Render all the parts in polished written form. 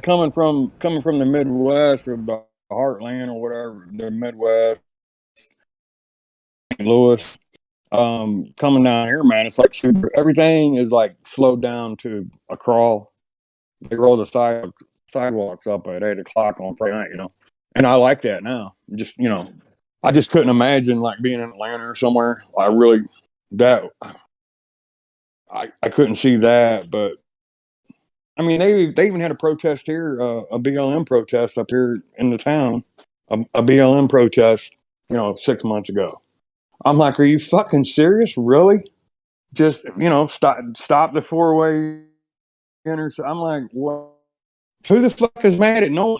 coming from the Midwest or the Heartland or whatever, the Midwest, St. Louis, coming down here, man, it's like everything is like slowed down to a crawl. They roll the sidewalks up at 8 o'clock on Friday night, and I like that now. Just I just couldn't imagine like being in Atlanta or somewhere. That I couldn't see that, but I mean they even had a protest here, a BLM protest up here in the town, a BLM protest, 6 months ago. I'm like, are you fucking serious? Really? Just stop the four-way interstate. I'm like, what? Who the fuck is mad at no?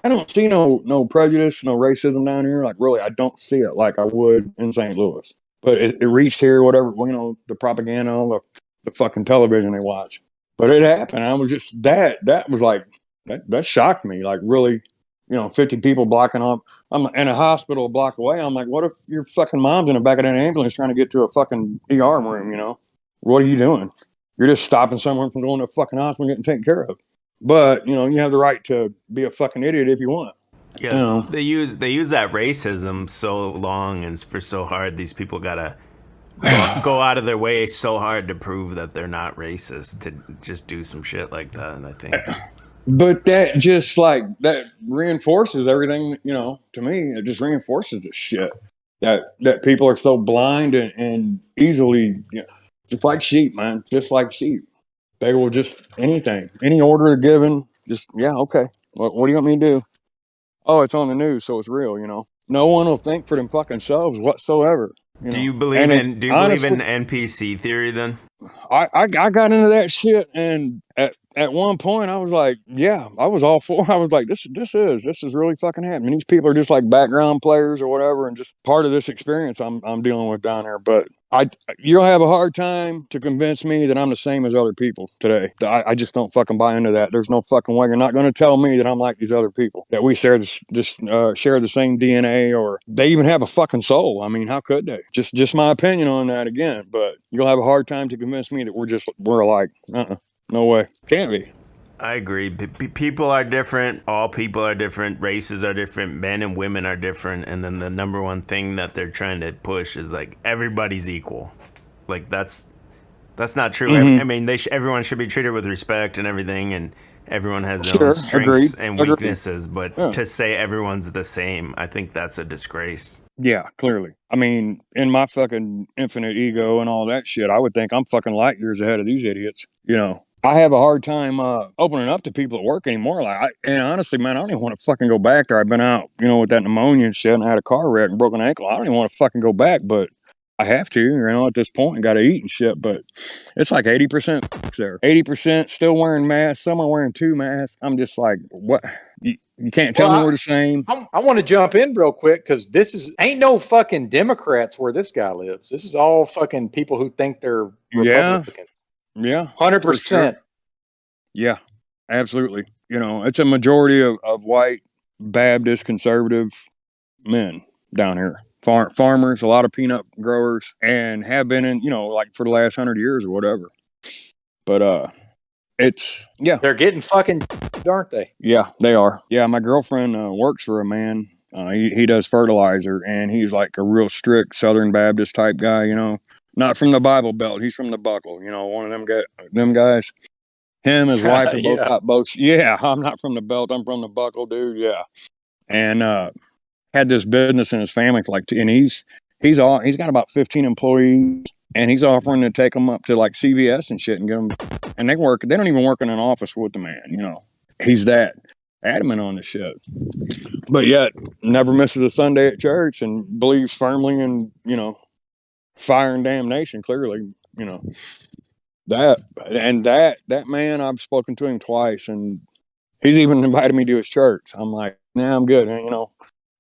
I don't see no prejudice, no racism down here. Like, really, I don't see it like I would in St. Louis. But it reached here, whatever, the propaganda, the fucking television they watch. But it happened. I was just that was like that shocked me. Like, really, 50 people blocking up. I'm in a hospital a block away. I'm like, what if your fucking mom's in the back of that ambulance trying to get to a fucking ER room? What are you doing? You're just stopping someone from going to a fucking hospital and getting taken care of. But you have the right to be a fucking idiot if you want. Yeah, they use that racism so long and for so hard. These people gotta go out of their way so hard to prove that they're not racist to just do some shit like that. And I think, But that just like that reinforces everything. To me, it just reinforces the shit that people are so blind and easily, just like sheep, man, just like sheep. They will just anything, any order given, just yeah, okay. What do you want me to do? Oh, it's on the news, so it's real. No one will think for them fucking selves whatsoever. do you believe And it in do you believe honestly, in NPC theory then? I got into that shit, and at one point I was like, yeah, I was all for. I was like, this is really fucking happening. These people are just like background players or whatever, and just part of this experience I'm dealing with down there. But you'll have a hard time to convince me that I'm the same as other people today. I just don't fucking buy into that. There's no fucking way. You're not going to tell me that I'm like these other people, that we share the same DNA, or they even have a fucking soul. I mean, how could they? Just my opinion on that again. But you'll have a hard time to convince me that we're alike. No way. Can't be. I agree. People are different. All people are different. Races are different. Men and women are different. And then the number one thing that they're trying to push is like everybody's equal. Like that's not true. Mm-hmm. I mean, everyone should be treated with respect and everything, and everyone has their own Sure. Agreed. strengths and Agreed. weaknesses. But Yeah. to say everyone's the same, I think that's a disgrace. Yeah, clearly. I mean, in my fucking infinite ego and all that shit, I would think I'm fucking light years ahead of these idiots. I have a hard time opening up to people at work anymore. And honestly, man, I don't even want to fucking go back there. I've been out, with that pneumonia and shit, and I had a car wreck and broken ankle. I don't even want to fucking go back, but I have to, at this point, and got to eat and shit. But it's like 80% there. 80% still wearing masks. Some are wearing 2 masks. I'm just like, what? You can't tell me we're the same. I want to jump in real quick because ain't no fucking Democrats where this guy lives. This is all fucking people who think they're Republican. Yeah. 100%. Sure. Yeah, absolutely. It's a majority of white Baptist conservative men down here. Farmers, a lot of peanut growers, and have been in, like for the last 100 years or whatever. But yeah. They're getting fucking, aren't they? Yeah, they are. Yeah, my girlfriend works for a man. He does fertilizer, and he's like a real strict Southern Baptist type guy. Not from the Bible Belt. He's from the Buckle. One of them guys. Him, his wife are both got both. Yeah, I'm not from the Belt. I'm from the Buckle, dude. Yeah, and had this business in his family and he's got about 15 employees, and he's offering to take them up to like CVS and shit and get them. And they don't even work in an office with the man. He's that adamant on this shit, but yet never misses a Sunday at church and believes firmly in fire and damnation. Clearly, that man, I've spoken to him twice, and he's even invited me to his church. I'm like, nah, I'm good,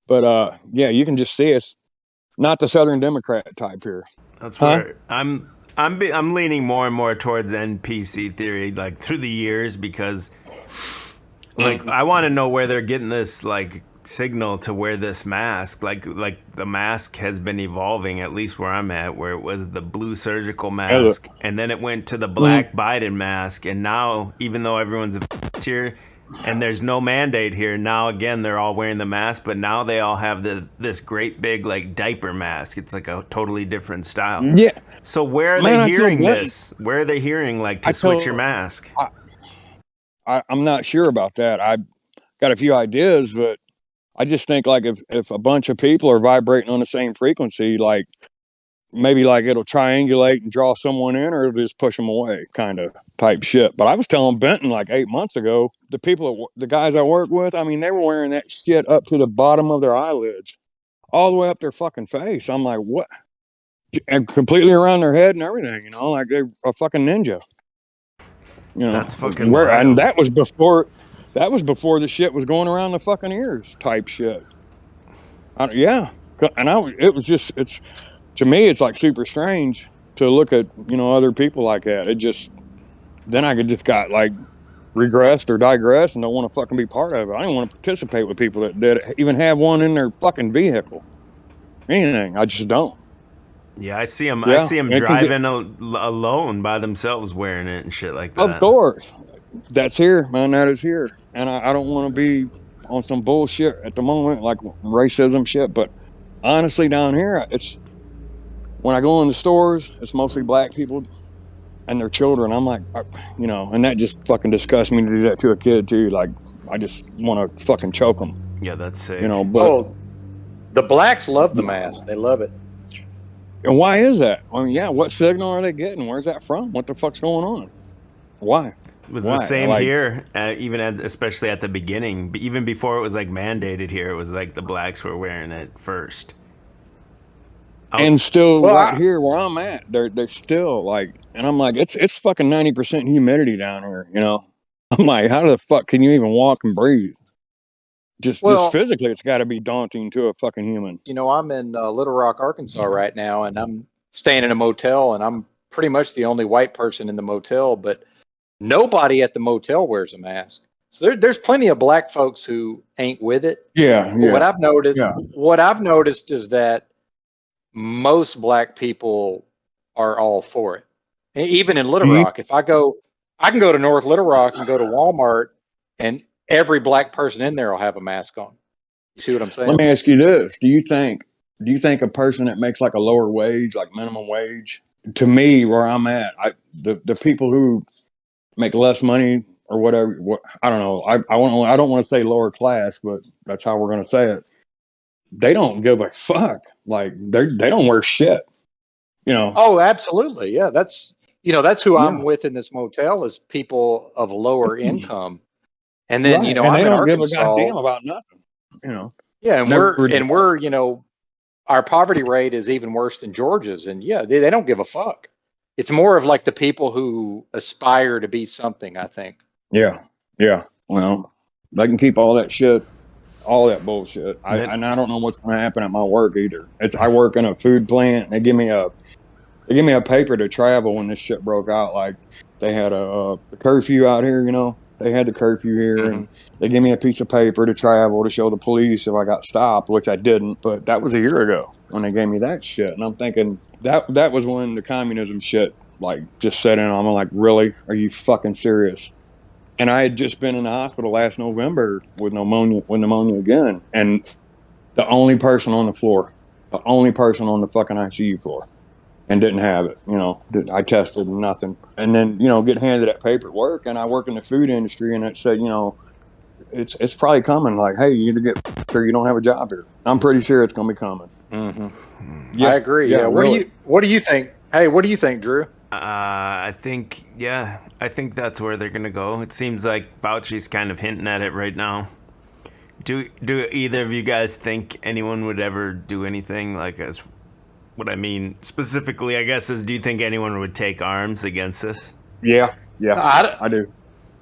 But yeah, you can just see it's not the Southern Democrat type here. That's where I'm leaning more and more towards NPC theory, like through the years, because like I want to know where they're getting this like signal to wear this mask. Like the mask has been evolving, at least where I'm at, where it was the blue surgical mask, and then it went to the black Biden mask, and now even though everyone's a here, and there's no mandate here. Now again, they're all wearing the mask, but now they all have this great big like diaper mask. It's like a totally different style. Yeah, So where are man, they I told hearing Benton. this? Where are they hearing like to I switch your told. mask? I'm not sure about that. I got a few ideas, but I just think like if a bunch of people are vibrating on the same frequency, like maybe like it'll triangulate and draw someone in, or it'll just push them away, kind of type shit. But I was telling Benton like 8 months ago, the guys I work with, I mean, they were wearing that shit up to the bottom of their eyelids, all the way up their fucking face. I'm like, what? And completely around their head and everything, like they're a fucking ninja. That's fucking Where, and wild. that was before the shit was going around the fucking ears, type shit. Yeah, and it's to me, it's like super strange to look at other people like that. It just then I could just got like regressed or digressed and don't want to fucking be part of it. I don't want to participate with people that even have one in their fucking vehicle. Anything, I just don't. Yeah, I see them. I Yeah, see them it can get, driving alone by themselves, wearing it and shit like of that. course, that's here, man. That is here, and I don't want to be on some bullshit at the moment, like racism shit. But honestly, down here, it's when I go in the stores, it's mostly black people and their children. I'm like, and that just fucking disgusts me to do that to a kid too. Like, I just want to fucking choke them. Yeah, that's sick. But the blacks love the mask. They love it. And why is that? I mean, yeah, what signal are they getting? Where's that from? What the fuck's going on? Why? It was Why? the same here, especially at the beginning. But even before it was like mandated here, it was like the blacks were wearing it first. And still, here where I'm at, they're still like, and I'm like, it's fucking 90% humidity down here. I'm like, how the fuck can you even walk and breathe? Just physically, it's got to be daunting to a fucking human. I'm in Little Rock, Arkansas right now, and I'm staying in a motel, and I'm pretty much the only white person in the motel, but nobody at the motel wears a mask. So there's plenty of black folks who ain't with it. Yeah. What I've noticed is that most black people are all for it. Even in Little Rock, I can go to North Little Rock and go to Walmart, and every black person in there will have a mask on. You see what I'm saying? Let me ask you this: Do you think a person that makes like a lower wage, like minimum wage, to me where I'm at, the people who make less money or whatever, I don't know. I don't want to say lower class, but that's how we're going to say it. They don't give a fuck. Like they don't wear shit. Oh, absolutely. Yeah, that's who I'm with in this motel is people of lower income. And then, right. I'm they in don't Arkansas. give a goddamn about nothing. Yeah, and we're our poverty rate is even worse than Georgia's, and yeah, they don't give a fuck. It's more of like the people who aspire to be something, I think. Yeah. Well, they can keep all that shit, all that bullshit. I don't know what's going to happen at my work either. I work in a food plant. And they give me a paper to travel when this shit broke out. Like they had a curfew out here. They had the curfew here, and they give me a piece of paper to travel to show the police if I got stopped, which I didn't. But that was a year ago when they gave me that shit, and I'm thinking that was when the communism shit like just set in. I'm like, really? Are you fucking serious? And I had just been in the hospital last November with pneumonia again, and the only person on the floor, the only person on the fucking ICU floor, and didn't have it. I tested nothing, and then get handed that paper at work, and I work in the food industry, and it said it's probably coming. Like, hey, you either get or you don't have a job here. I'm pretty sure it's gonna be coming. Yeah, I agree. Yeah. What do you think? Hey, what do you think, Drew? I think that's where they're gonna go. It seems like Fauci's kind of hinting at it right now. Do either of you guys think anyone would ever do anything like as? What I mean specifically, I guess, is do you think anyone would take arms against this? Yeah, I do.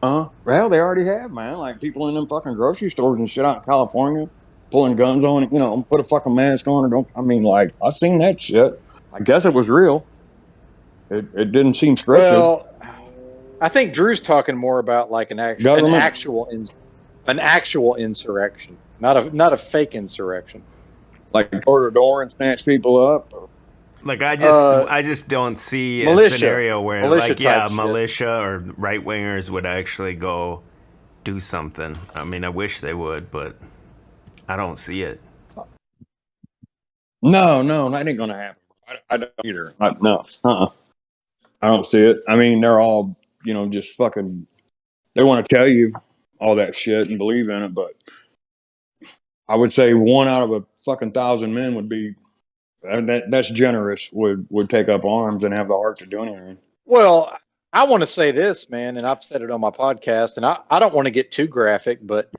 Well, they already have, man. Like people in them fucking grocery stores and shit out in California, pulling guns on it. Put a fucking mask on or don't. I mean, like I've seen that shit. I guess it was real. It didn't seem scripted. Well, I think Drew's talking more about like an actual insurrection, not a fake insurrection. Like door to door and snatch people up. Like I just don't see a scenario where militia or right wingers would actually go do something. I mean, I wish they would, but I don't see it. No, that ain't gonna happen. I don't either. No, I don't see it. I mean, they're all, just fucking. They want to tell you all that shit and believe in it, but I would say 1 out of a fucking 1,000 men would be that's generous. Would take up arms and have the heart to do anything. Well, I want to say this, man, and I've said it on my podcast, and I don't want to get too graphic, but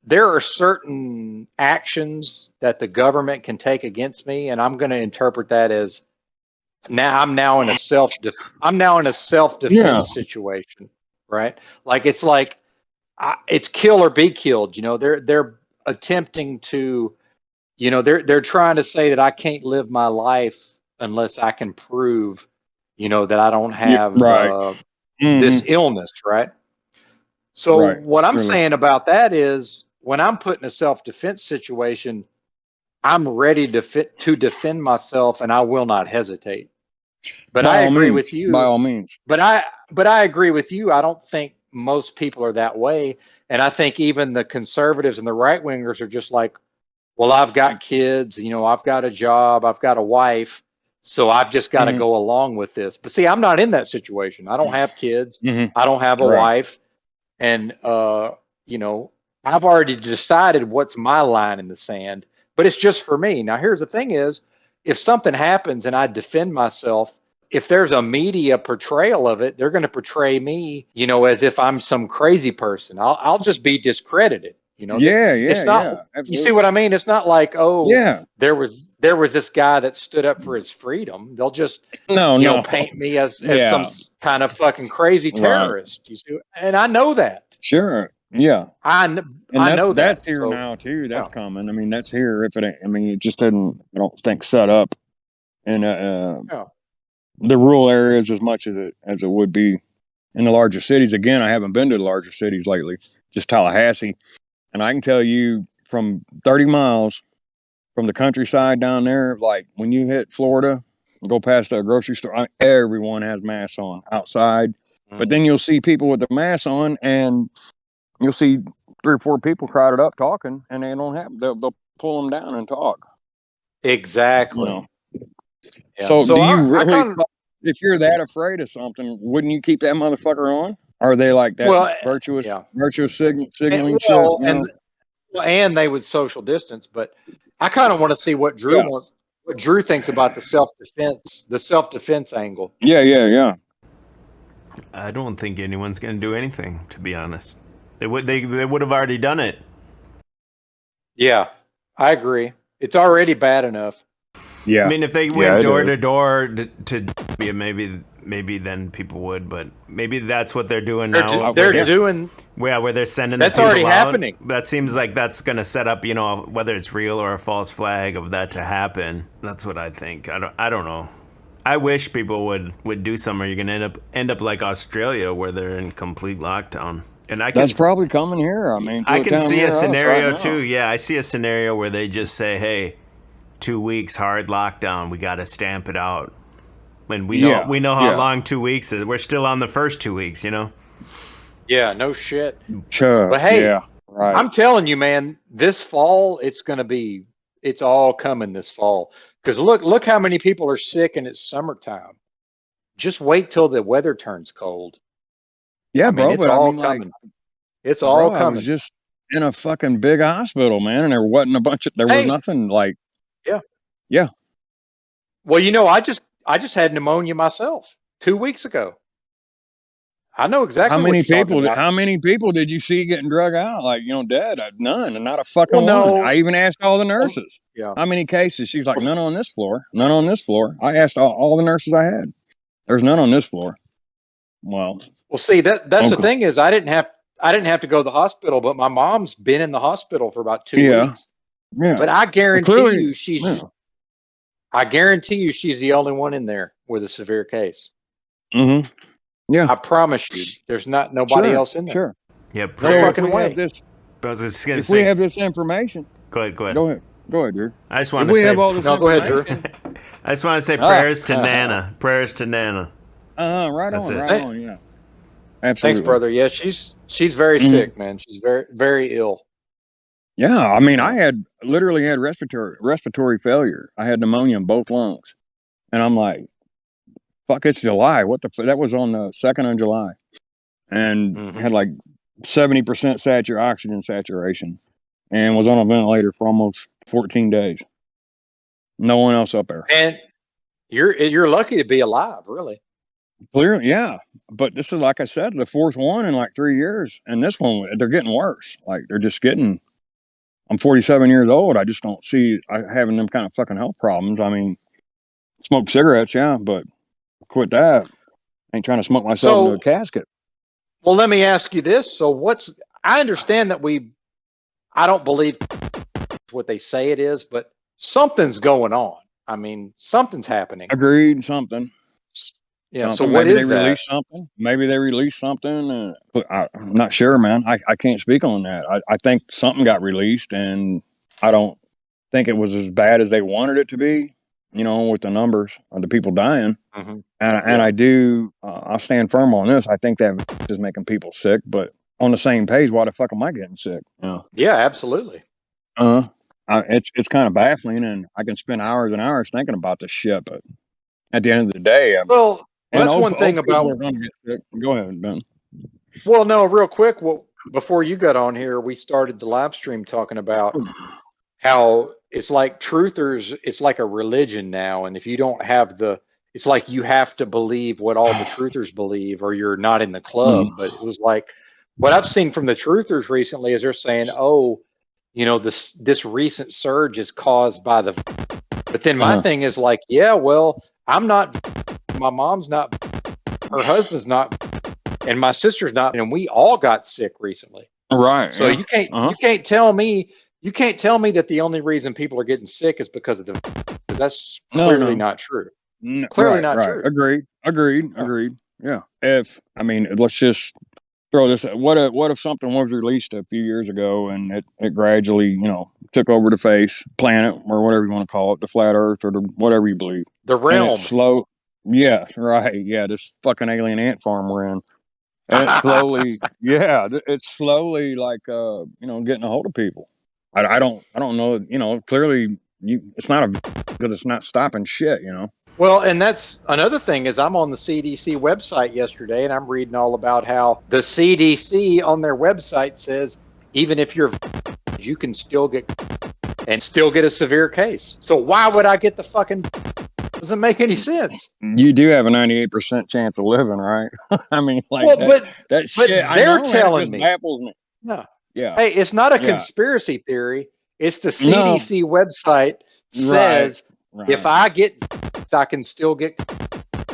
there are certain actions that the government can take against me, and I'm going to interpret that as I'm now in a self-defense situation, right? Like it's kill or be killed. They're attempting to, they're trying to say that I can't live my life unless I can prove, that I don't have this illness, right? So what I'm saying about that is, when I'm put in a self-defense situation, I'm ready to defend myself, and I will not hesitate. But I agree with you. By all means. But I agree with you. I don't think most people are that way, and I think even the conservatives and the right wingers are just like, well, I've got kids, I've got a job, I've got a wife, so I've just got to go along with this. But see, I'm not in that situation. I don't have kids. I don't have a wife, and I've already decided what's my line in the sand, but it's just for me. Now, here's the thing is, if something happens and I defend myself, if there's a media portrayal of it, they're going to portray me, as if I'm some crazy person. I'll just be discredited. It's not, you see what I mean? It's not like, there was this guy that stood up for his freedom. They'll just, paint me as some kind of fucking crazy terrorist. You see? And I know that. Sure. Yeah. I know that's here now too. That's common. I mean, that's here. If it ain't, I mean, it just didn't, I don't think, set up in the rural areas as much as it would be in the larger cities. Again, I haven't been to the larger cities lately, just Tallahassee. And I can tell you, from 30 miles from the countryside down there, like when you hit Florida, go past a grocery store, everyone has masks on outside. But then you'll see people with the masks on, and you'll see 3 or 4 people crowded up talking, and they don't have. They'll pull them down and talk. Exactly. So do you really? If you're that afraid of something, wouldn't you keep that motherfucker on? Are they like that virtuous signaling shit? And they would social distance, but I kind of want to see what Drew wants. What Drew thinks about the self-defense angle. Yeah. I don't think anyone's going to do anything, to be honest. They would have already done it. Yeah, I agree. It's already bad enough. Yeah. I mean, if they went door to door to maybe then people would, but maybe that's what they're doing now. They're doing where they're sending that's the people already out. Happening. That seems like that's going to set up, whether it's real or a false flag of that to happen. That's what I think. I don't know. I wish people would do something. You're going to end up like Australia, where they're in complete lockdown. And that's probably coming here. I mean, I can see a scenario too. Yeah, I see a scenario where they just say, "Hey, 2 weeks hard lockdown. We got to stamp it out." And we know how long 2 weeks is. We're still on the first 2 weeks, Yeah, no shit. Sure. But hey, I'm telling you, man, this fall it's all coming this fall. Because look how many people are sick, and it's summertime. Just wait till the weather turns cold. Yeah, bro. It's all coming. It's all coming. I was just in a fucking big hospital, man, and there wasn't was nothing like. Yeah. Well, I just had pneumonia myself 2 weeks ago. I know exactly how many people did you see getting drug out? Like, dead? None, and not a fucking one. I even asked all the nurses. How many cases? She's like, none on this floor. None on this floor. I asked all the nurses I had. There's none on this floor. Well, see, that's the thing is, I didn't have to go to the hospital, but my mom's been in the hospital for about 2 weeks. Yeah. But I guarantee I guarantee you she's the only one in there with a severe case. Mm-hmm. Yeah. I promise you, there's nobody else in there. Sure. Yep. No fucking way. If we have this information. Go ahead. Go ahead, Drew. I just want to say. Go ahead, Drew. I just want to say prayers to Nana. Prayers to Nana. Right on, yeah. Absolutely. Thanks, brother. Yeah, she's very sick, man. She's very, very ill. Yeah, I mean, I had literally had respiratory failure. I had pneumonia in both lungs, and I'm like, "Fuck, it's July. What the? That was on the 2nd of July, and had like 70% oxygen saturation, and was on a ventilator for almost 14 days. No one else up there. And you're lucky to be alive, really. Clearly, yeah. But this is, like I said, the fourth one in like 3 years, and this one they're getting worse. Like they're just getting. I'm 47 years old. I just don't see having them kind of fucking health problems. I mean, smoke cigarettes, yeah, but quit that. I ain't trying to smoke myself into a casket. Well, let me ask you this. So I understand that I don't believe what they say it is, but something's going on. I mean, something's happening. Agreed, something. Yeah, something. so what Maybe is they that? release something. Maybe they released something. I'm not sure, man. I can't speak on that. I think something got released, and I don't think it was as bad as they wanted it to be, with the numbers of the people dying. And I do, I'll stand firm on this. I think that is making people sick, but on the same page, why the fuck am I getting sick? Yeah, absolutely. It's kind of baffling, and I can spend hours and hours thinking about this shit, but at the end of the day, well, that's one thing about. We're going to get sick. Go ahead, Ben. Well, no, real quick. Well, before you got on here, we started the live stream talking about how it's like truthers. It's like a religion now, and if you don't have it's like you have to believe what all the truthers believe, or you're not in the club. But it was like what I've seen from the truthers recently is they're saying, "Oh, this recent surge is caused by the." But then my thing is like, yeah, well, I'm not. My mom's not. Her husband's not. And my sister's not, and we all got sick recently. Right. So you can't tell me that the only reason people are getting sick is because of because that's clearly not true. Clearly not true. Agreed. Yeah. Let's just throw this. What if something was released a few years ago and it gradually, took over the planet, or whatever you want to call it, the flat Earth, or whatever you believe. The realm. And it's slow. Yeah. Right. Yeah. This fucking alien ant farm we're in. And it's slowly, it's slowly like, getting a hold of people. I don't know, clearly it's not because it's not stopping shit, Well, and that's another thing is I'm on the CDC website yesterday and I'm reading all about how the CDC on their website says, even if you can still get a severe case. So why would I get the fucking doesn't make any sense. You do have a 98% chance of living, right? I mean, like, that shit. But they're telling me. Baffles me. No. Yeah. Hey, it's not a conspiracy theory. It's the CDC website says if I can still get,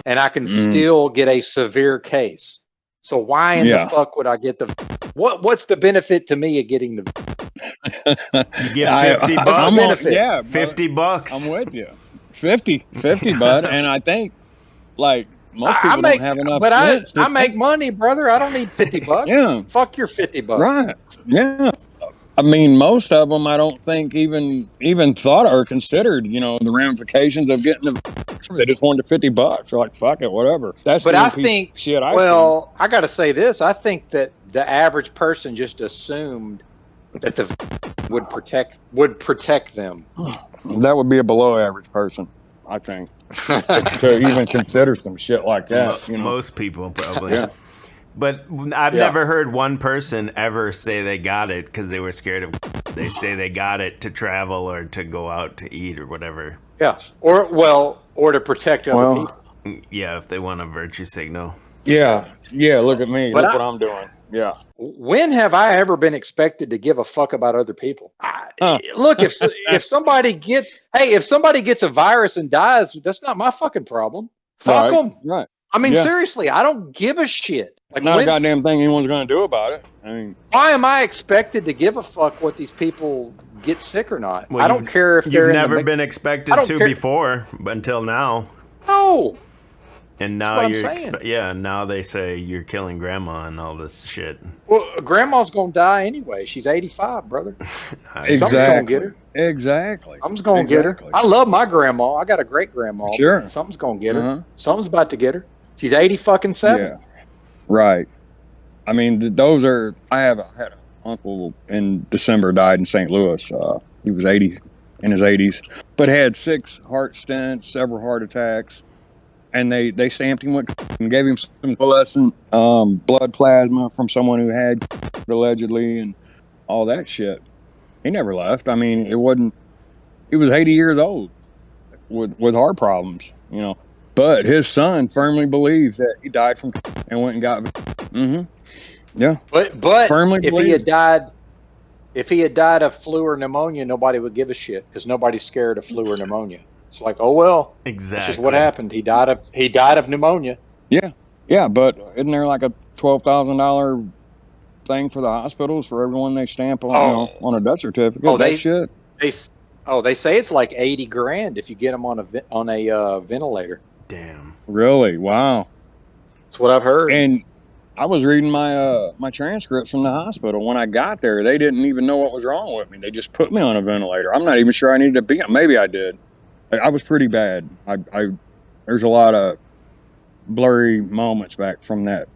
and I can still get a severe case. So why in the fuck would I get what's the benefit to me of getting you get $50. $50. I'm with you. 50, bud. And I think, like, most people don't have enough. But I make money, brother. I don't need $50. Yeah. Fuck your $50. Right. Yeah. I mean, most of them, I don't think even thought or considered, the ramifications of getting they just wanted $50. They're like, fuck it, whatever. That's but I think shit. I got to say this. I think that the average person just assumed that would protect them. That would be a below average person, I think, to even consider some shit like that. Most people probably. Yeah. But I've never heard one person ever say they got it because they were scared of. They say they got it to travel or to go out to eat or whatever. Yeah, or to protect other people. Yeah, if they want a virtue signal. Yeah. Look at me. Look what I'm doing. Yeah. When have I ever been expected to give a fuck about other people? Look, if somebody gets a virus and dies, that's not my fucking problem. Fuck them. Right. I mean, seriously, I don't give a shit. Like, not a goddamn thing anyone's going to do about it. I mean, why am I expected to give a fuck what these people get sick or not? Well, I don't care if they're. You've never been expected to before, until now. No. And now now they say you're killing grandma and all this shit. Well, grandma's gonna die anyway. She's 85, brother. Exactly. Something's gonna get her. Exactly. Something's gonna get her. I love my grandma. I got a great grandma. Sure. Something's gonna get her. Something's about to get her. She's 80 fucking 7. Yeah. Right. I mean, those are. I had an uncle in December died in St. Louis. He was 80 in his 80s, but had 6 heart stents, several heart attacks, and they stamped him with and gave him some convalescent blood plasma from someone who had allegedly and all that shit. He never left. I mean, it wasn't. He was 80 years old with heart problems, you know. But his son firmly believes that he died from and went and got. Mm-hmm. Yeah, But firmly if he believes. had died, if he had died of flu or pneumonia, nobody would give a shit because nobody's scared of flu or pneumonia. It's like, oh well, that's just what Exactly. happened. He died of pneumonia. Yeah, yeah, but isn't there like a $12,000 thing for the hospitals for everyone they stamp on, Oh, on a death certificate? oh That they shit. they they say it's like 80 grand if you get them on a ventilator. Damn. Really? Wow. That's what I've heard. And I was reading my transcripts from the hospital. When I got there, they didn't even know what was wrong with me. They just put me on a ventilator. I'm not even sure I needed to be. Maybe I did. I was pretty bad. I there's a lot of blurry moments back from that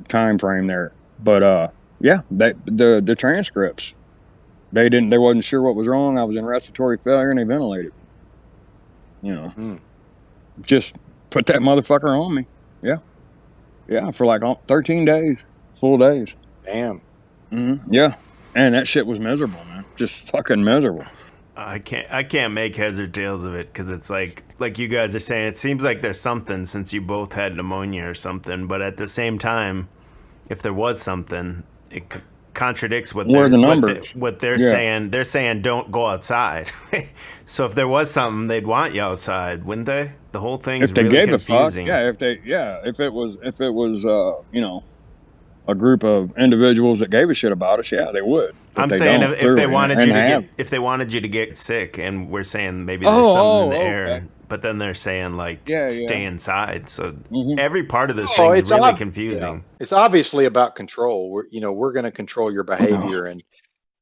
time frame there. But yeah, the transcripts. They wasn't sure what was wrong. I was in respiratory failure and they ventilated. You know. Hmm. Just put that motherfucker on me. Yeah. Yeah, for like 13 days, full days. Damn. Mm-hmm. Yeah. And that shit was miserable, man. Just fucking miserable. I can't make heads or tails of it because it's like you guys are saying, it seems like there's something since you both had pneumonia or something, but at the same time, if there was something, it contradicts what Where the numbers? what they're Yeah. saying. They're saying don't go outside. So if there was something, they'd want you outside, wouldn't they? The whole thing's If they really gave confusing. a fuck, if it was a group of individuals that gave a shit about us, yeah, they would. But I'm they saying don't, if they clearly, wanted and you to have. get sick, and we're saying maybe there's something in the air, Okay. but then they're saying like Yeah, stay yeah. inside. So Mm-hmm. every part of this Oh, thing's it's really Yeah. confusing. It's obviously about control. We're going to control your behavior, and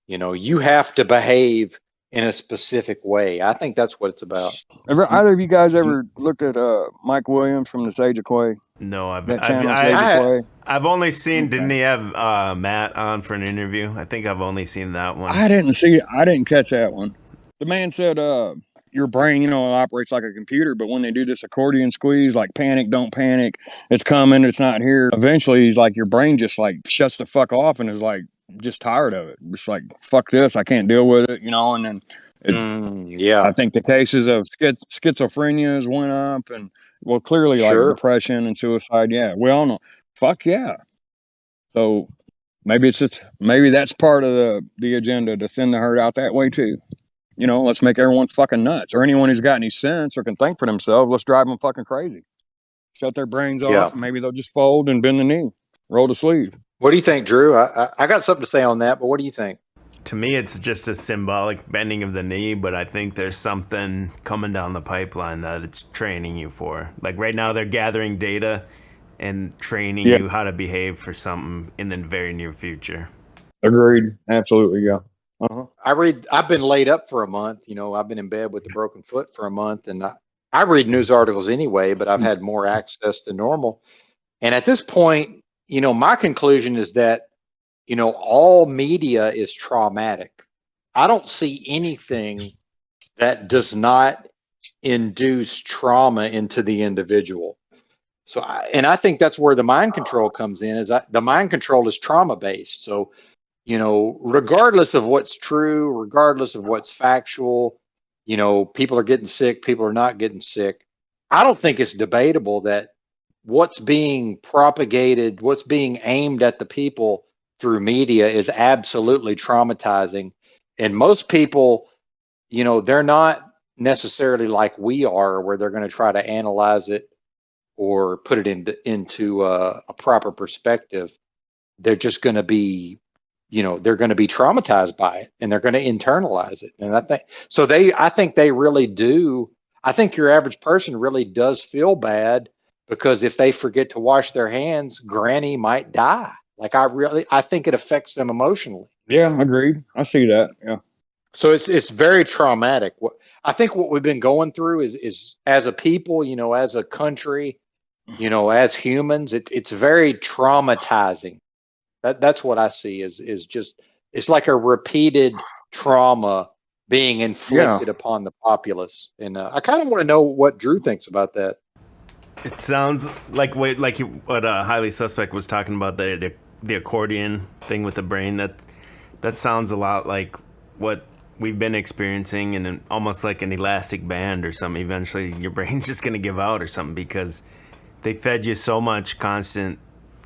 you have to behave in a specific way. I think that's what it's about. Either of you guys ever looked at Mike Williams from the Sage of Quay? No, That channel, Sage of I Quay? I've only seen. Didn't Okay. he have Matt on for an interview? I think I've only seen that one. I didn't catch that one. The man said, your brain, operates like a computer, but when they do this accordion squeeze, like panic, don't panic, it's coming, it's not here. Eventually, he's like, your brain just like shuts the fuck off and is like, just tired of it. Just like, fuck this, I can't deal with it, and then Yeah, I think the cases of schizophrenia went up and, well, clearly like sure. depression and suicide. Yeah, we all know. Fuck yeah. So maybe that's part of the agenda to thin the herd out that way too. Let's make everyone fucking nuts, or anyone who's got any sense or can think for themselves. Let's drive them fucking crazy. Shut their brains Yeah. off, and maybe they'll just fold and bend the knee, roll the sleeve. What do you think, Drew? I got something to say on that, but what do you think? To me, it's just a symbolic bending of the knee, but I think there's something coming down the pipeline that it's training you for. Like right now, they're gathering data and training Yeah. you how to behave for something in the very near future. Agreed. Absolutely. Yeah. Uh-huh. I've been laid up for a month. I've been in bed with a broken foot for a month, and I read news articles anyway, but I've had more access than normal. And at this point, my conclusion is that, all media is traumatic. I don't see anything that does not induce trauma into the individual. So, I think that's where the mind control comes in. The mind control is trauma based. So, regardless of what's true, regardless of what's factual, people are getting sick, people are not getting sick. I don't think it's debatable that what's being propagated, what's being aimed at the people through media is absolutely traumatizing. And most people, they're not necessarily like we are, where they're going to try to analyze it or put it into a proper perspective. They're just going to be, they're going to be traumatized by it, and they're going to internalize it. And I think they really do. I think your average person really does feel bad, because if they forget to wash their hands, granny might die. Like I think it affects them emotionally. Yeah. Agreed. I see that. Yeah. So it's very traumatic. I think what we've been going through is as a people, as a country, as humans, it's very traumatizing. That's what I see is just, it's like a repeated trauma being inflicted upon the populace. And I kind of want to know what Drew thinks about that. It sounds like what Highly Suspect was talking about, the accordion thing with the brain. That sounds a lot like what we've been experiencing, and almost like an elastic band or something. Eventually, your brain's just going to give out or something because they fed you so much constant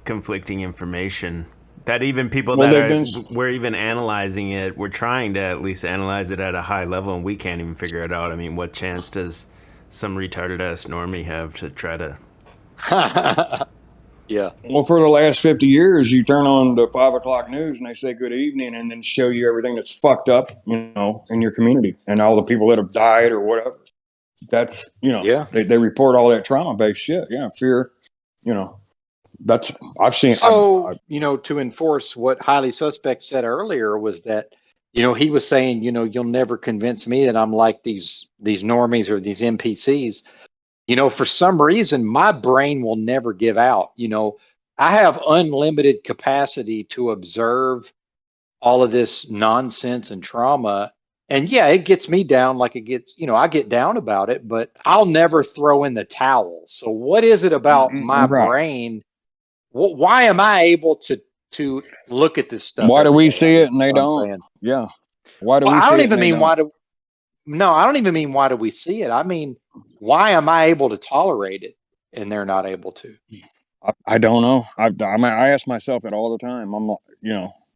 conflicting information that even people we're even analyzing it, we're trying to at least analyze it at a high level, and we can't even figure it out. I mean, what chance does some retarded ass normie have to try to? Yeah. Well, for the last 50 years, you turn on the 5 o'clock news and they say good evening and then show you everything that's fucked up, in your community and all the people that have died or whatever. That's, they report all that trauma-based shit. Yeah, fear, that's, I've seen. So, to enforce what Highly Suspect said earlier was that, he was saying, you'll never convince me that I'm like these normies or these NPCs. For some reason, my brain will never give out. I have unlimited capacity to observe all of this nonsense and trauma. And yeah, it gets me down like it gets, I get down about it, but I'll never throw in the towel. So what is it about my brain? Why am I able to look at this stuff? Why do we see it and they don't? Yeah. Why do we see it? I don't even mean why do. No, I don't even mean why do we see it. I mean, why am I able to tolerate it and they're not able to? I don't know. I ask myself it all the time. I'm like,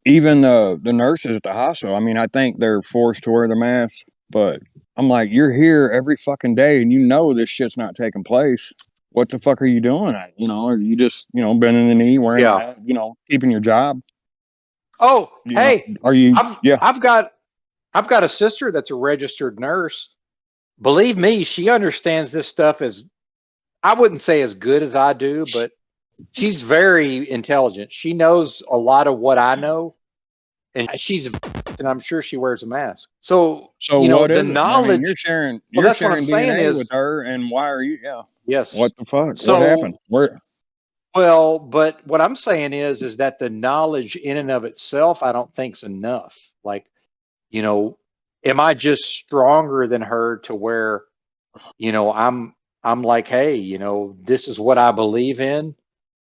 even the nurses at the hospital. I mean, I think they're forced to wear the mask, but I'm like, you're here every fucking day and this shit's not taking place. What the fuck are you doing? Are you just, bending the knee, wearing a mask, keeping your job? Oh, hey, are you? I've got a sister that's a registered nurse. Believe me, she understands this stuff I wouldn't say as good as I do, but she's very intelligent. She knows a lot of what I know, and and I'm sure she wears a mask. So what the is knowledge. I mean, you're sharing that's what I'm saying DNA with her, and why are you? Yeah. Yes. What the fuck? So, what happened? Where? Well, but what I'm saying is that the knowledge in and of itself, I don't think's enough. Like, am I just stronger than her to where, I'm like, hey, this is what I believe in,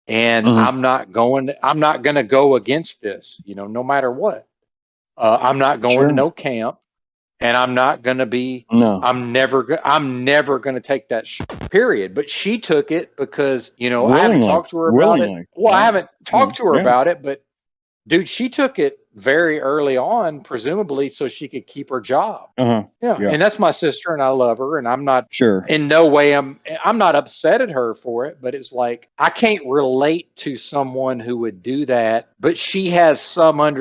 and I'm not going to go against this, no matter what. I'm not going to no camp, and I'm not going to be. No. I'm never going to take that period. But she took it because willingly, I haven't talked to her about it. Well, I haven't talked to her about it, but dude, she took it very early on, presumably so she could keep her job. Yeah. And that's my sister, and I love her, and I'm not in no way I'm not upset at her for it, but it's like I can't relate to someone who would do that, but she has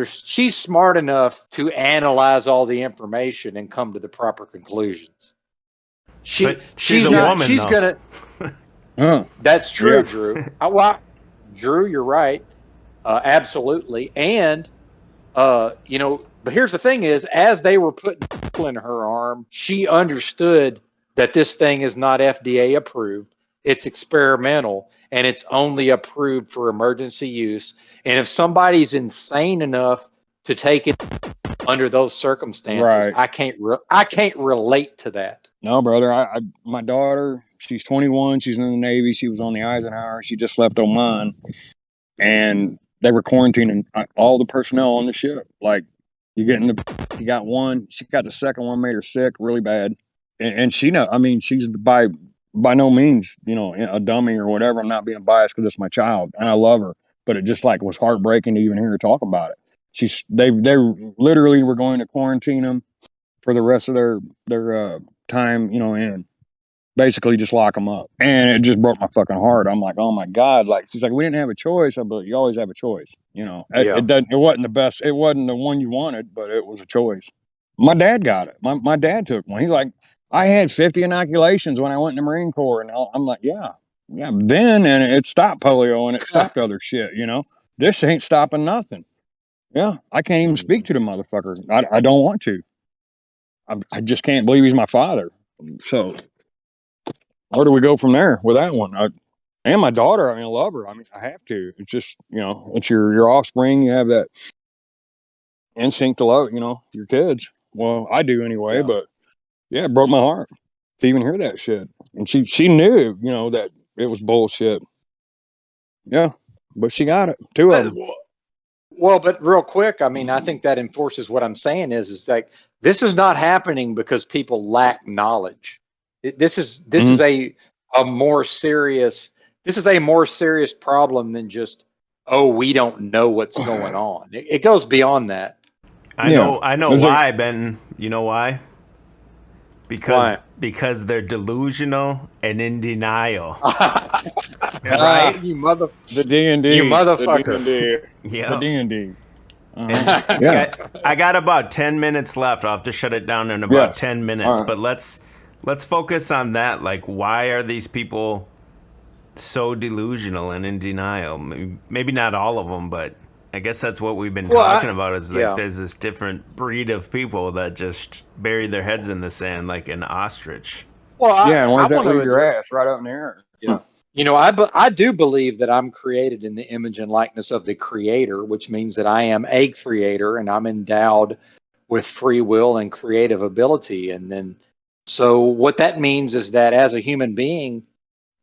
she's smart enough to analyze all the information and come to the proper conclusions. She's a woman. She's gonna. That's true, Drew. Drew, you're right. Absolutely. And, but here's the thing is, as they were putting in her arm, she understood that this thing is not FDA approved. It's experimental, and it's only approved for emergency use. And if somebody's insane enough to take it under those circumstances, I can't relate to that. No, brother. My daughter, she's 21. She's in the Navy. She was on the Eisenhower. She just left Oman. And they were quarantining all the personnel on the ship. Like, you got one, she got the second one, made her sick really bad. And she's by no means, a dummy or whatever. I'm not being biased because it's my child and I love her, but it just was heartbreaking to even hear her talk about it. They literally were going to quarantine them for the rest of their time, and basically just lock them up. And it just broke my fucking heart. I'm like, oh my God. Like, she's like, we didn't have a choice. But you always have a choice. It wasn't the best. It wasn't the one you wanted, but it was a choice. My dad got it. My dad took one. He's like, I had 50 inoculations when I went in the Marine Corps. And I'm like, yeah. Then, and it stopped polio and it stopped other shit, This ain't stopping nothing. Yeah. I can't even speak to the motherfucker. I don't want to. I just can't believe he's my father. So where do we go from there with that one? And my daughter, I mean, I love her. I mean, I have to. It's just, it's your offspring. You have that instinct to love, your kids. Well, I do anyway, Yeah. but yeah, it broke my heart to even hear that shit. And she knew, that it was bullshit. Yeah, but she got it. Two of But, them. well, but real quick, I mean, I think that enforces what I'm saying is like this is not happening because people lack knowledge. This is a more serious problem than just, oh, we don't know what's going on. It goes beyond that. Yeah. I know It's like, why, Benton. You know why? Why? Because they're delusional and in denial. ah, Right? You mother the D and you D, the D motherfucker. and D, the Yeah. D and D. And Yeah, I got about 10 minutes left. I'll have to shut it down in about yes. 10 minutes. All right. But let's focus on that. Like, why are these people so delusional and in denial? Maybe not all of them, but I guess that's what we've been Well, talking about is like yeah. there's this different breed of people that just bury their heads in the sand like an ostrich. Well, Yeah, and I where's that want to leave your address. ass? Right up in the air. Yeah. I do believe that I'm created in the image and likeness of the creator, which means that I am a creator and I'm endowed with free will and creative ability. And then, so what that means is that as a human being,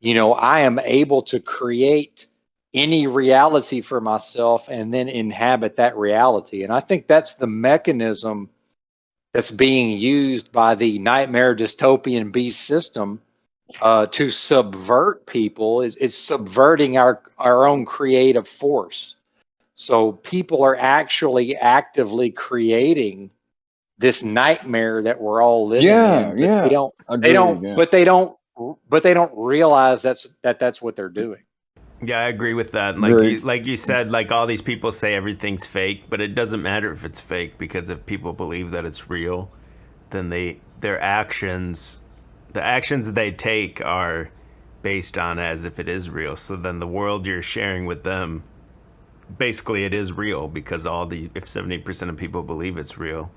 I am able to create any reality for myself and then inhabit that reality. And I think that's the mechanism that's being used by the nightmare dystopian beast system to subvert people is subverting our own creative force. So people are actually actively creating this nightmare that we're all living Yeah, in, but yeah. Agreed. Yeah. they don't realize that's what they're doing. Yeah, I agree with that. And Agreed. like you said, like all these people say everything's fake, but it doesn't matter if it's fake because if people believe that it's real, then their actions, the actions they take are based on as if it is real. So then the world you're sharing with them, basically it is real because if 70% of people believe it's real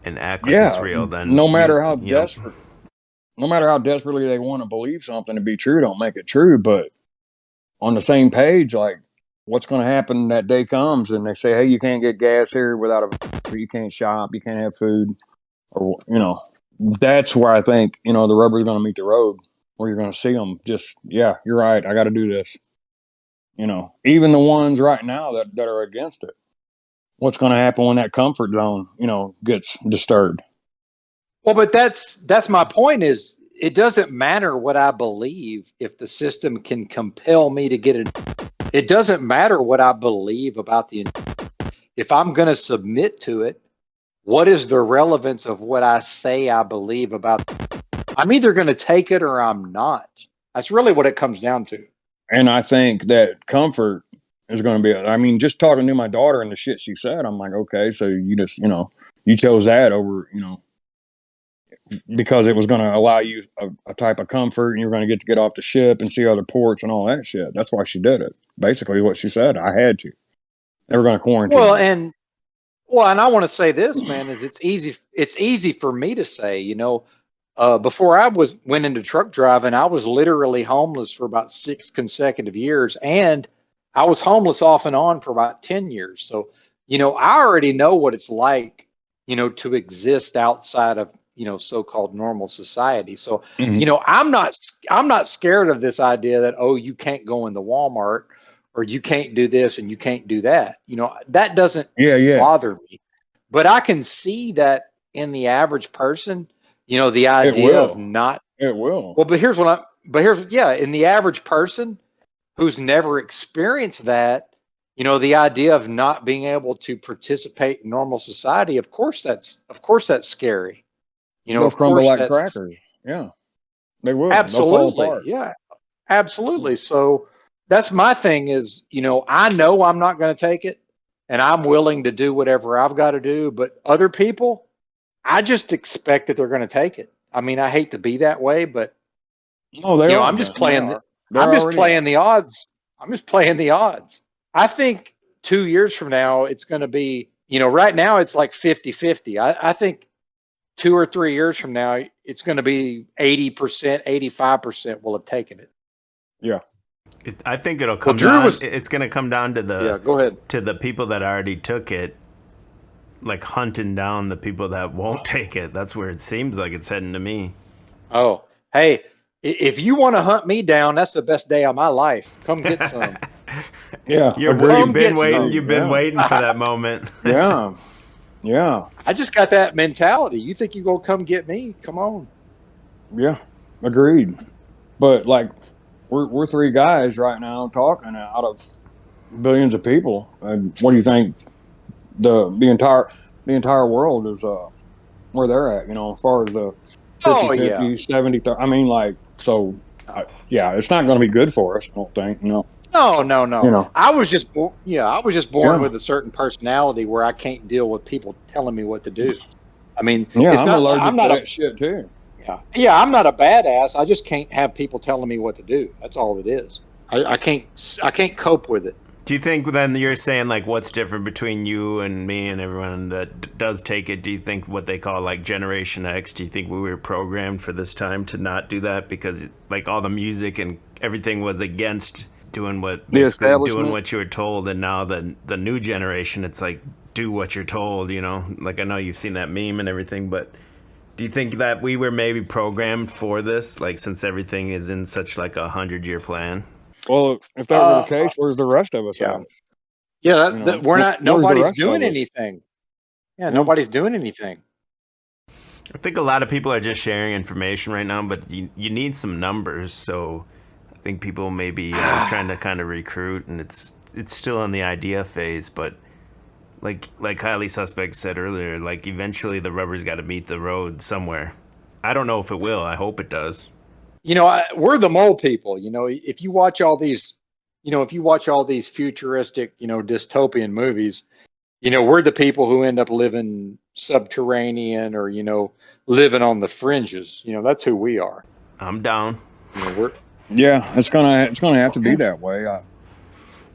and act like it's Yeah. real, then No matter how you know, desperate, no matter how desperately they want to believe something to be true, don't make it true. But on the same page, like what's going to happen that day comes, and they say, "Hey, you can't get gas here without you can't shop, you can't have food," or that's where I think the rubber's going to meet the road, where you're going to see them. Just yeah, you're right. I got to do this. Even the ones right now that are against it. What's going to happen when that comfort zone, gets disturbed? Well, but that's my point is it doesn't matter what I believe if the system can compel me to get it. It doesn't matter what I believe about if I'm going to submit to it, what is the relevance of what I say I believe about? I'm either going to take it or I'm not. That's really what it comes down to. And I think that comfort is going to be. I mean, just talking to my daughter and the shit she said, I'm like, okay, so you just, you chose that over, because it was going to allow you a type of comfort, and you're going to get off the ship and see other ports and all that shit. That's why she did it. Basically, what she said, I had to. They were going to quarantine Well, me. and I want to say this, man, is it's easy for me to say, before I went into truck driving, I was literally homeless for about 6 consecutive years, and I was homeless off and on for about 10 years. So, I already know what it's like, to exist outside of, so-called normal society. So, Mm-hmm. I'm not scared of this idea that, oh, you can't go into Walmart or you can't do this and you can't do that. That doesn't Yeah, yeah, bother me. But I can see that in the average person, the it idea of will. not, It will. well, in the average person who's never experienced that, the idea of not being able to participate in normal society, of course that's scary. They'll Of crumble course like that's crackers. Yeah, they will. They'll fall absolutely, apart. yeah, absolutely. So that's my thing is, I know I'm not going to take it and I'm willing to do whatever I've got to do, but other people, I just expect that they're going to take it. I mean, I hate to be that way, but No, they are, I'm just Ben. They playing. are. They I'm just already playing are. the odds. I'm just playing the odds. I think 2 years from now, it's going to be, right now it's like 50-50. I think 2 or 3 years from now, it's going to be 80%, 85% will have taken it. Yeah. I think it'll come Drew down. was- It's going to come down to Yeah, go ahead. the people that already took it, like hunting down the people that won't take it. That's where it seems like it's heading to me. Oh, hey, if you want to hunt me down, that's the best day of my life. Come get some. Yeah. You've been waiting. You've been waiting for that moment. Yeah. Yeah. I just got that mentality. You think you're going to come get me? Come on. Yeah. Agreed. But like, we're three guys right now talking out of billions of people. And what do you think the entire world is where they're at, as far as the 50, 70, 30. I mean, like, so yeah, it's not going to be good for us, I don't think. No. I was just born with a certain personality where I can't deal with people telling me what to do. I mean, I'm allergic to that shit too. Yeah, I'm not a badass. I just can't have people telling me what to do. That's all it is. I can't cope with it. Do you think then you're saying like what's different between you and me and everyone that does take it? Do you think what they call like Generation X, do you think we were programmed for this time to not do that because like all the music and everything was against doing what you were told, and now the new generation, it's like do what you're told, like I know you've seen that meme and everything, but do you think that we were maybe programmed for this, like since everything is in such like 100-year plan? Well, if that were the case, where's the rest of us at? Yeah, we're not. Nobody's doing anything. Yeah, nobody's doing anything. I think a lot of people are just sharing information right now, but you need some numbers. So I think people may be trying to kind of recruit, and it's still in the idea phase. But like highly suspect said earlier, like eventually the rubber's got to meet the road somewhere. I don't know if it will. I hope it does. We're the mole people. If you watch all these, futuristic, dystopian movies, we're the people who end up living subterranean or, living on the fringes. That's who we are. I'm down. It's gonna have to be that way.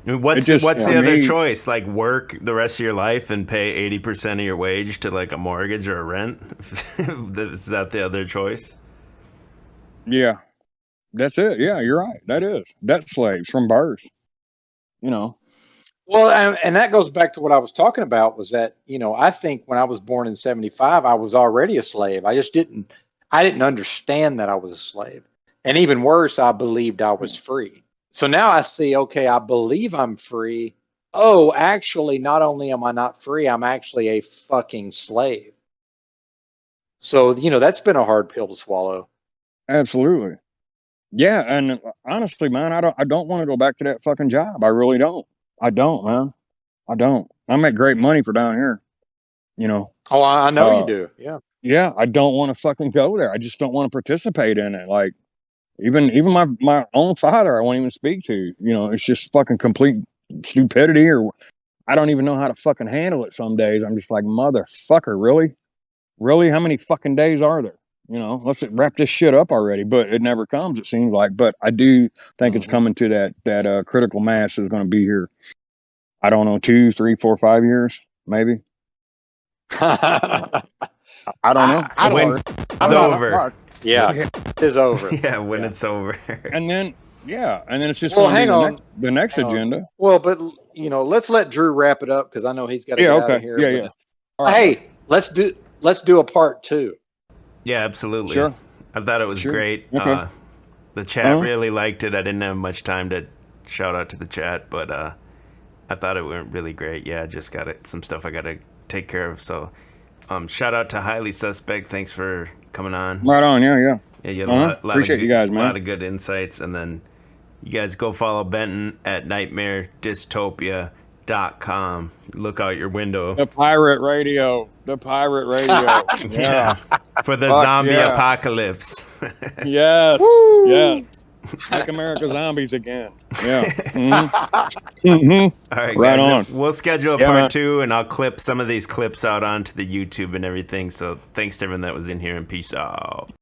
What's the other choice? Like work the rest of your life and pay 80% of your wage to like a mortgage or a rent? Is that the other choice? Yeah, that's it. Yeah, you're right. That's slaves from birth. Well, and that goes back to what I was talking about was that, I think when I was born in 75, I was already a slave. I didn't understand that I was a slave. And even worse, I believed I was free. So now I see, okay, I believe I'm free. Oh, actually, not only am I not free, I'm actually a fucking slave. So, that's been a hard pill to swallow. Absolutely. Yeah, and honestly, man, I don't want to go back to that fucking job. I really don't. I don't, man. I don't. I make great money for down here. Oh, I know you do. Yeah. Yeah, I don't want to fucking go there. I just don't want to participate in it. Like even my own father, I won't even speak to. It's just fucking complete stupidity, or I don't even know how to fucking handle it. Some days I'm just like, motherfucker, really? How many fucking days are there? Let's wrap this shit up already. But it never comes, it seems like. But I do think it's coming to that critical mass is going to be here. I don't know, 2, 3, 4, 5 years, maybe. I don't know. It's over. Yeah, it is over. Yeah, when it's over. And then it's just hang on. The next agenda. Well, but let's let Drew wrap it up because I know he's got to get out of here. Yeah. All right, hey, let's do a part 2. Yeah, absolutely. Sure. I thought it was great. Okay. The chat really liked it. I didn't have much time to shout out to the chat, but I thought it went really great. Yeah, I just got some stuff I got to take care of. So shout out to Highly Suspect. Thanks for coming on. Right on. Yeah. Yeah, you had appreciate you guys, man. A lot of good insights. And then you guys go follow Benton at nightmaredystopia.com. Look out your window. The pirate radio. Yeah. For the zombie apocalypse. Yes. Woo! Yeah. Make America zombies again. Yeah. All right, right guys. on. We'll schedule a part 2, and I'll clip some of these clips out onto the YouTube and everything. So thanks to everyone that was in here, and peace out.